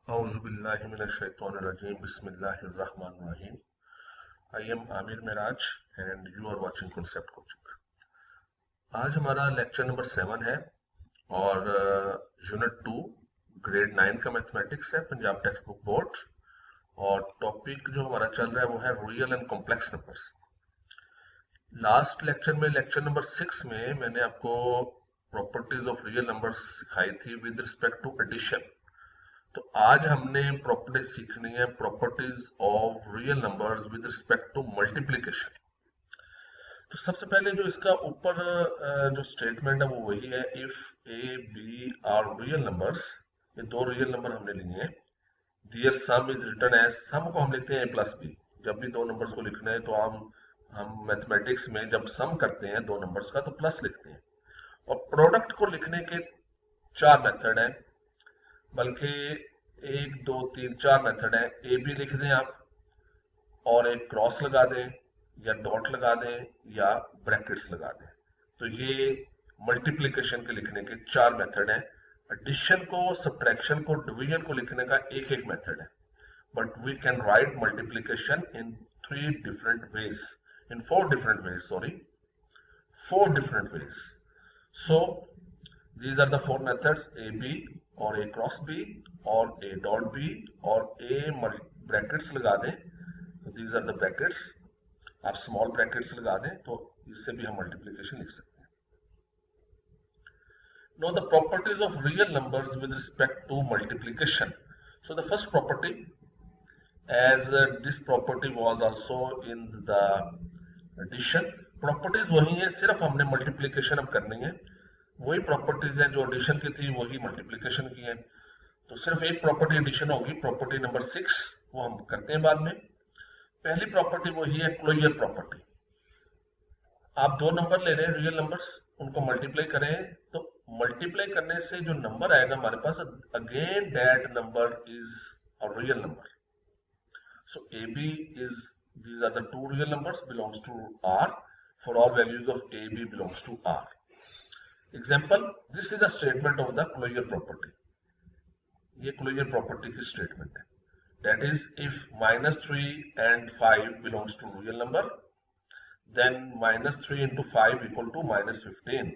Auzubillahiminash-shaytanir-rajim. Bismillahir-rahmanir-rahim. I am Amir Miraj and you are watching Concept Coaching. आज हमारा lecture number 7 है और unit 2 grade 9 का mathematics है, पंजाब टेक्स्ट बुक बोर्ड। और टॉपिक जो हमारा चल रहा है वो है real and complex numbers. Last lecture में, लेक्चर नंबर 6 में, मैंने आपको प्रॉपर्टीज ऑफ रियल नंबर्स सिखाई थी विद रिस्पेक्ट टू एडिशन। तो आज हमने प्रॉपर्टीज सीखनी है, properties of real numbers with respect to multiplication. तो सबसे पहले जो इसका ऊपर जो स्टेटमेंट है वो वही है, if a b are real numbers, ये दो रियल नंबर हमने लिए हैं, their sum is written as, sum को हम लिखते हैं ए प्लस बी। जब भी दो नंबर्स को लिखना है तो हम मैथमेटिक्स में जब सम करते हैं दो नंबर्स का तो प्लस लिखते हैं। और प्रोडक्ट को लिखने के 4 मेथड हैं, बल्कि 1 2 3 4 मेथड है। ए बी लिख दें आप और एक क्रॉस लगा दें या डॉट लगा दें या ब्रैकेट्स लगा दें। तो ये मल्टीप्लिकेशन के लिखने के 4 मेथड हैं। एडिशन को, सब्ट्रैक्शन को, डिवीजन को लिखने का एक एक मेथड है। But we can write multiplication in 4 different ways. So these are the 4 methods: a b और a क्रॉस b और a डॉट b और a ब्रैकेट्स लगा दें। तो these are the brackets, आप स्मॉल ब्रैकेट्स लगा दें तो इससे भी हम मल्टीप्लिकेशन लिख सकते हैं। Now the properties of real numbers with respect to multiplication. So the first property, as this property was also in the addition, properties वही है, सिर्फ हमने मल्टीप्लिकेशन अब करनी है। वही प्रॉपर्टीज हैं जो एडिशन की थी, वही मल्टीप्लिकेशन की है। तो सिर्फ एक प्रॉपर्टी एडिशन होगी, प्रॉपर्टी नंबर 6, वो हम करते हैं बाद में। पहली प्रॉपर्टी वही है क्लोजर प्रॉपर्टी। आप दो नंबर ले रहे हैं, रियल नंबर्स, उनको मल्टीप्लाई करें तो मल्टीप्लाई करने से जो नंबर आएगा हमारे पास, again that number is a real number. So A B is, these are the two real numbers belongs to R for all values of a b belongs to R. Example, this is a statement of the closure property. ये closure property की statement है। That is, if -3 and 5 belongs to real number, then -3 into 5 equal to -15.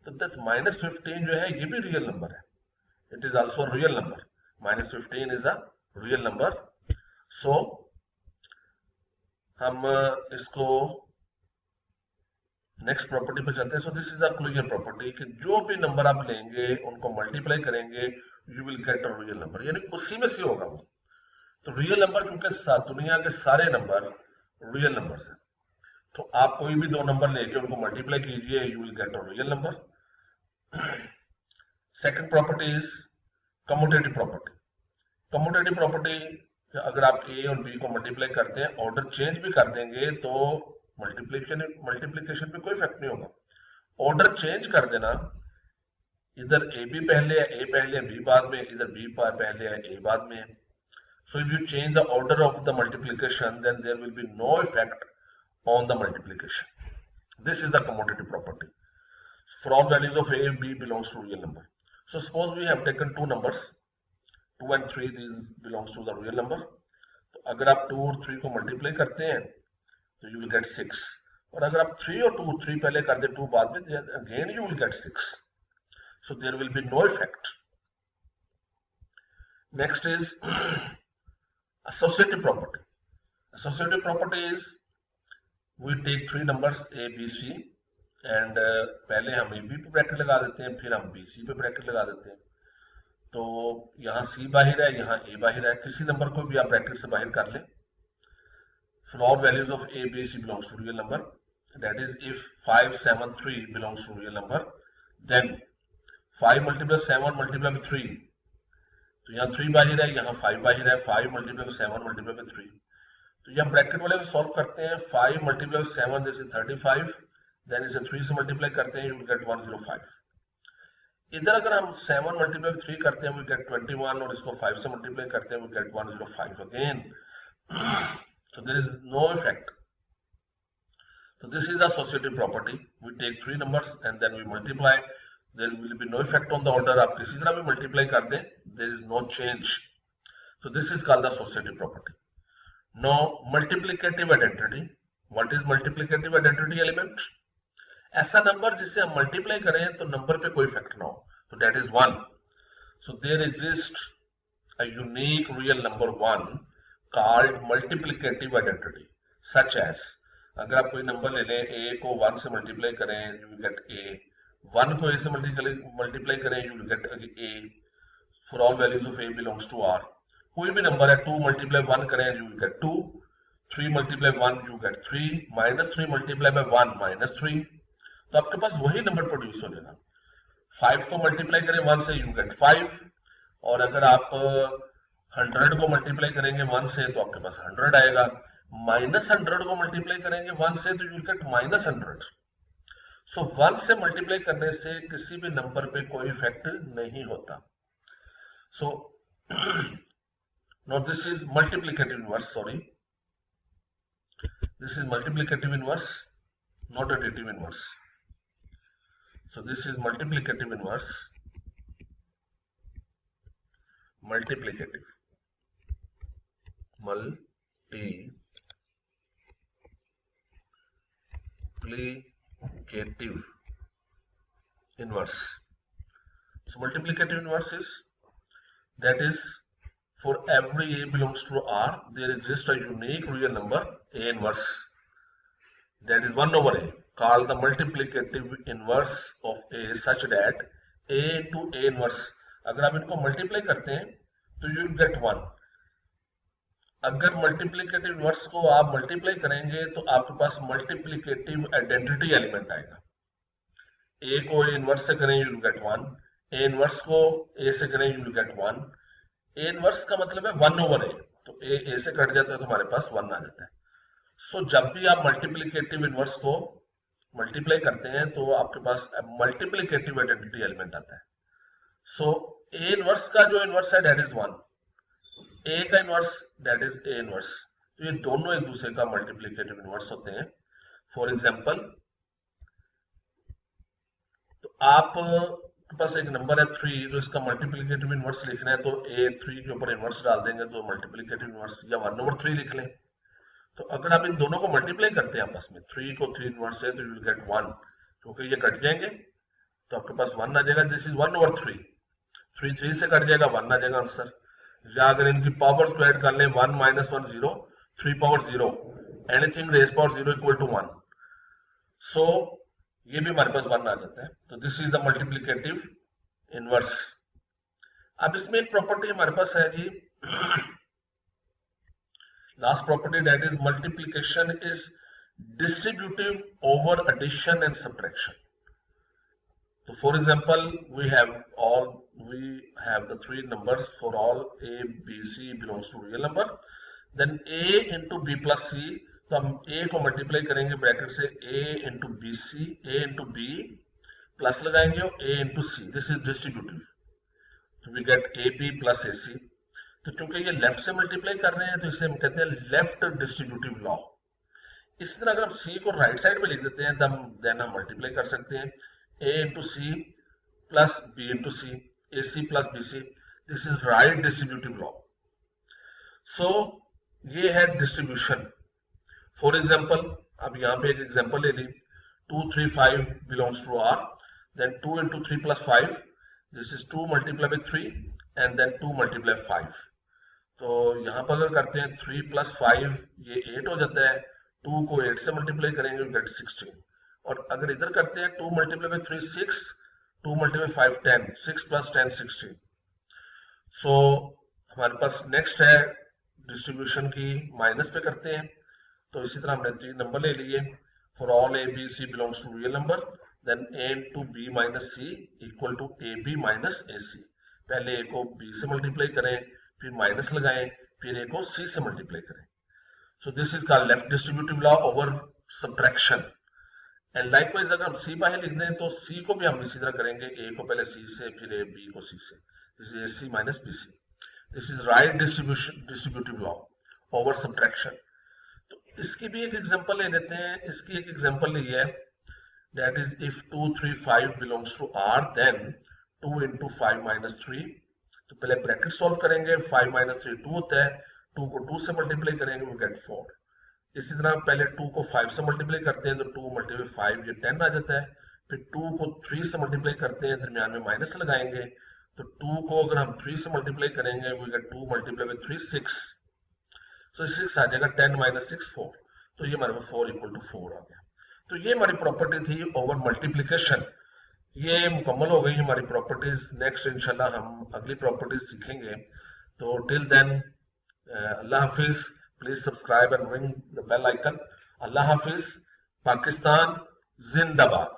तो that -15 जो है ये भी real number है। It is also a real number. -15 is a real number. So हम इसको नेक्स्ट प्रॉपर्टी पे चलते हैं। So this is a closure property कि जो भी नंबर आप लेंगे उनको मल्टीप्लाई करेंगे, you will get a real number, यानी उसी में से होगा वो। तो रियल नंबर, क्योंकि दुनिया के सारे नंबर रियल नंबर्स हैं, तो आप कोई भी दो नंबर लेके उनको मल्टीप्लाई कीजिए, you will get a real number. Second property is commutative property. Commutative property, अगर आप ए और बी को मल्टीप्लाई करते हैं, ऑर्डर चेंज भी कर देंगे तो मल्टीप्लिकेशन पे कोई इफेक्ट नहीं होगा। ऑर्डर चेंज कर देना, इधर ए बी पहले है, ए पहले है, बी बाद में, इधर बी पहले है, ए बाद में है। So if you change the order of the multiplication, then there will be no effect on the multiplication. This is the commutative property for all values of a b belongs to real number. So suppose we have taken two numbers 2 and 3, these belongs to the real number. तो अगर आप 2 और 3 को multiply करते हैं तो you will get 6, और अगर आप 3 और 3 पहले कर दे, 2 बाद में, again you will get 6. So there will be no effect. Next is associative property. Associative property is we take 3 numbers a b c and पहले हम a b पे ब्रैकेट लगा देते हैं, फिर हम b c पे ब्रैकेट लगा देते हैं। तो यहाँ C बाहर है, यहाँ A बाहर है, किसी नंबर को भी आप ब्रैकेट से बाहर कर लें। For all values of A, B, C belongs to real number. That is, if 5, 7, 3 belongs to real number, then 5 multiplied 7 multiplied by 3. तो यहाँ 3 बाहर है, यहाँ 5 बाहर है, 5 multiplied by 7 multiplied by 3. तो यहाँ ब्रैकेट वाले को सॉल्व करते हैं, 5 multiplied by 7 जैसे 35, then इसे 3 से मल्टीप्लाई करते हैं, you will get 105. इधर अगर हम 7 मल्टीप्लाई 3 करते हैं, we get 21, और इसको 5 से मल्टीप्लाई करते हैं, we get 105 again. So there is no effect. So this is the associative property. We take 3 numbers and then we multiply. There will be no effect on the order. आप किसी तरह भी multiply कर दें, there is no change तो this is called the associative property. Now multiplicative identity. What is multiplicative identity element? ऐसा number जिसे हम मल्टीप्लाई करें तो नंबर पे कोई इफेक्ट ना हो, तो that is 1. So there exist a unique real number 1 called multiplicative identity, such as अगर आप कोई नंबर ले लें, a को 1 से मल्टीप्लाई करें यू विल गेट a, 1 को a से मल्टीप्लाई करें you will get a for all values of a belongs to r. कोई भी नंबर है 2 मल्टीप्लाई 1 करें you will get 2, 3 multiply 1 you get 3, -3 multiply by 1 -3, तो आपके पास वही नंबर प्रोड्यूस हो जाएगा. 5 को मल्टीप्लाई करें 1 से यू गेट 5, और अगर आप 100 को मल्टीप्लाई करेंगे 1 से तो आपके पास 100 आएगा. -100 को मल्टीप्लाई करेंगे 1 से तो यू गेट -100. सो 1 से मल्टीप्लाई करने से किसी भी नंबर पे कोई इफेक्ट नहीं होता. सो now this is multiplicative inverse, sorry, this is multiplicative inverse, not additive inverse. So this is multiplicative inverse, multiplicative inverse. So multiplicative inverse is, that is, for every a belongs to R, there exists a unique real number a inverse, that is 1 over a, called the multiplicative inverse of a, such that a to a inverse, अगर आप इनको multiply करते हैं तो you will gate 1. अगर multiplicative inverse को आप multiply करेंगे तो आपके पास मल्टीप्लिकेटिव आइडेंटिटी एलिमेंट आएगा. a को a इनवर्स से करें you will gate 1, a inverse को a से करें you will gate 1. a inverse का मतलब है 1 over a, तो a से कट जाता है तो हमारे पास 1 आ जाता है. सो जब भी आप मल्टीप्लिकेटिव इनवर्स को मल्टीप्लाई करते हैं तो आपके पास मल्टीप्लिकेटिव आइडेंटिटी एलिमेंट आता है. सो a इनवर्स का जो इनवर्स है दैट इज 1, a का inverse that is a inverse, तो ये दोनों एक दूसरे का मल्टीप्लिकेटिव इनवर्स होते हैं. फॉर एग्जांपल, तो आप के पास एक नंबर है 3, तो इसका मल्टीप्लिकेटिव इनवर्स लिखना है तो a 3 के ऊपर इनवर्स डाल देंगे तो मल्टीप्लिकेटिव इनवर्स, या 1 over 3 लिख लें. तो अगर आप इन दोनों को मल्टीप्लाई करते हैं आपस में, 3 को 3 इनवर्स है तो यू विल गेट 1, क्योंकि ये कट जाएंगे तो आपके पास 1 आ जाएगा. दिस इज 1 over 3, 3 3 से कट जाएगा, 1 आ जाएगा आंसर. या अगर इनकी पावर्स को ऐड कर लें, 1 - 1 0, 3 power 0, anything raise power 0 equal to 1, so ये भी हमारे पास 1 आ जाता है. तो this is the multiplicative inverse. अब इसमें एक प्रॉपर्टी हमारे पास है जी, last property, that is multiplication is distributive over addition and subtraction. So for example, we have the 3 numbers for all a, b, c belongs to real number, then a into b plus c, तो हम a को multiply करेंगे bracket से a into bc, a into b plus लगाएंगे और a into c, this is distributive, तो we get ab plus ac. तो चूंकि ये लेफ्ट से मल्टीप्लाई कर रहे हैं तो इसे हम कहते हैं लेफ्ट डिस्ट्रीब्यूटिव लॉ. इसी तरह अगर हम c को राइट साइड पे लिख देते हैं देन हम मल्टीप्लाई कर सकते हैं a into c plus b into c, ac plus bc, this is right distributive law. So ये है डिस्ट्रीब्यूशन. फॉर एग्जांपल, अब यहाँ पे एक एग्जांपल ले ली, 2 3 5 belongs to r, then 2 into 3 plus 5, this is 2 multiplied by 3 and then 2 multiplied by 5. तो यहाँ पर अगर करते हैं 3 plus 5 ये 8 हो जाता है, 2 को 8 से मल्टीप्लाई करेंगे गेट 16, और अगर इधर करते हैं 2 multiplied by 3 6, 2 multiplied by 5 10, 6 plus 10 16. सो हमारे पास नेक्स्ट है डिस्ट्रीब्यूशन की, माइनस पे करते हैं. तो इसी तरह हमने 3 नंबर ले लिए, for all a b c belongs to real number, then a into b minus c equal to ab minus ac. पहले a को b से मल्टीप्लाई करें, फिर माइनस लगाएं, फिर a को c से मल्टीप्लाई करें. सो this is called left distributive law over subtraction. And likewise अगर हम c बाहर लिख दें तो c को भी हम इसी तरह करेंगे, a को पहले c से, फिर b को c से, this is ac minus bc. This is right distributive law over subtraction. तो इसकी भी एक एग्जांपल ले लेते हैं. इसकी एक एग्जांपल ये है, that is if 2 3 5 belongs to r, then 2 into 5 minus 3, तो पहले ब्रैकेट सॉल्व करेंगे, 5 माइनस 3 2 होता है, 2 को 2 से मल्टीप्लाई करेंगे, वी गेट 4। इसी तरह पहले 2 को 5 से मल्टीप्लाई करते हैं तो 2 मल्टीप्लाई 5 ये 10 आ जाता है। फिर 2 को 3 से मल्टीप्लाई करते हैं, दरमियान में माइनस लगाएंगे, तो 2 को अगर हम 3 से मल्टीप्लाई करेंगे, वी गेट 2 मल्टीप्लाई विद 3 6, सो 6 आ जाएगा, 10 माइनस 6 4, तो ये हमारे पास 4 इक्वल टू 4 आ गया। तो ये हमारी प्रॉपर्टी थी ओवर मल्टीप्लीकेशन। ये मुकम्मल हो गई हमारी प्रॉपर्टीज। नेक्स्ट इंशाल्लाह हम अगली प्रॉपर्टीज सीखेंगे। तो टिल देन अल्लाह हाफिज, please subscribe and ring the bell icon. अल्लाह हाफिज, पाकिस्तान जिंदाबाद।